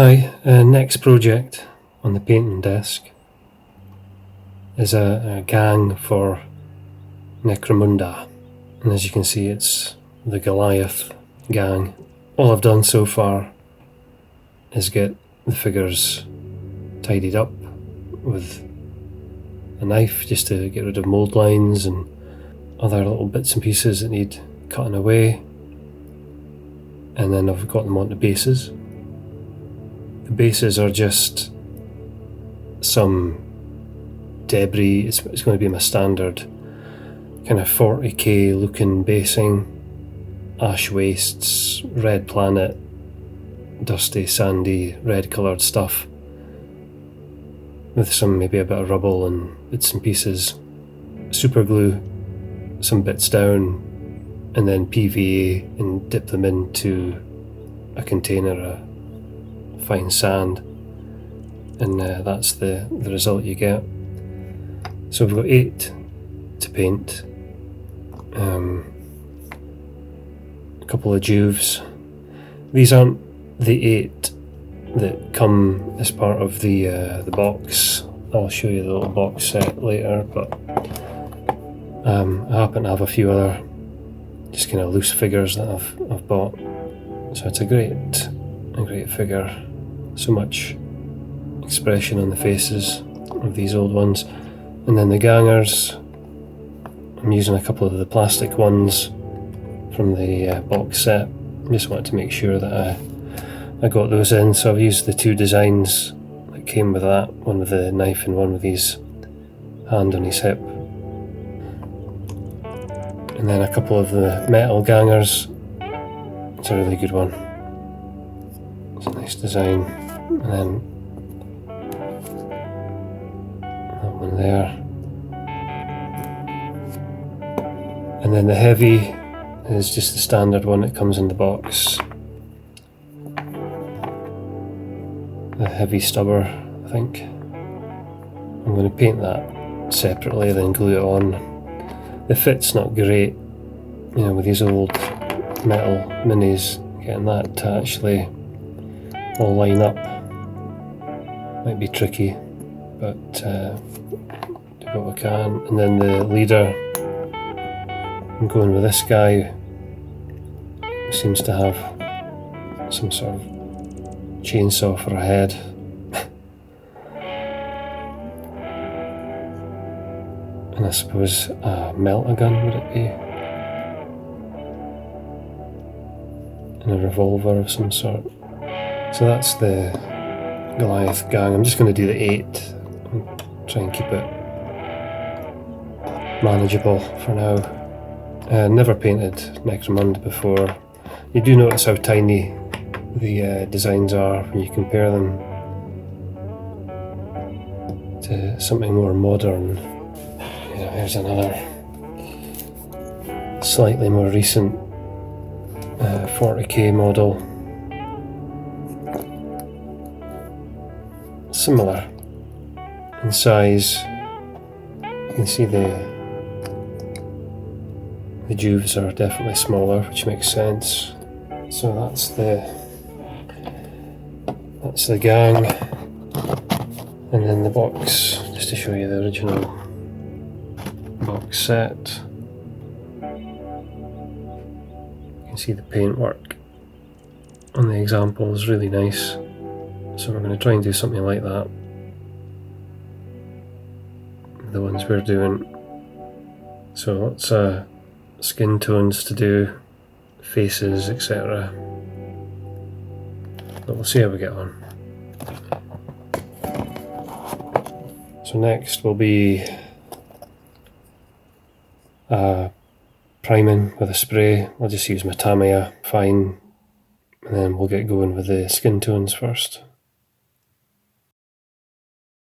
Hi, next project on the painting desk is a gang for Necromunda, and as you can see it's the Goliath Gang. All I've done so far is get the figures tidied up with a knife just to get rid of mould lines and other little bits and pieces that need cutting away, and then I've got them onto bases. The bases are just some debris. It's going to be my standard kind of 40k looking basing, ash wastes, red planet, dusty, sandy, red coloured stuff with some maybe a bit of rubble and bits and pieces, super glue some bits down, and then PVA and dip them into a container, fine sand, and that's the result you get. So we've got 8 to paint, a couple of juves. These aren't the 8 that come as part of the box. I'll show you the little box set later, but I happen to have a few other just kind of loose figures that I've bought. So it's a great figure. So much expression on the faces of these old ones. And then the gangers, I'm using a couple of the plastic ones from the box set. I just wanted to make sure that I got those in, so I've used the 2 designs that came with that, one with the knife and one with his hand on his hip. And then a couple of the metal gangers. It's a really good one. It's a nice design. And then that one there. And then the heavy is just the standard one that comes in the box. The heavy stubber, I think. I'm going to paint that separately, then glue it on. The fit's not great, you know, with these old metal minis, getting that to actually all line up might be tricky, but do what we can. And then the leader, I'm going with this guy who seems to have some sort of chainsaw for a head. And I suppose a melt-a-gun, would it be? And a revolver of some sort. So that's the Goliath Gang. I'm just going to do the 8 and try and keep it manageable for now. Never painted Necromunda before. You do notice how tiny the designs are when you compare them to something more modern. You know, here's another slightly more recent 40k model. Similar in size. You can see the juves are definitely smaller, which makes sense. So that's the gang, and then the box, just to show you the original box set. You can see the paintwork on the example is really nice, so we're going to try and do something like that. The ones we're doing. So lots of skin tones to do, faces, etc. But we'll see how we get on. So next will be priming with a spray. I'll just use my Tamiya fine, and then we'll get going with the skin tones first.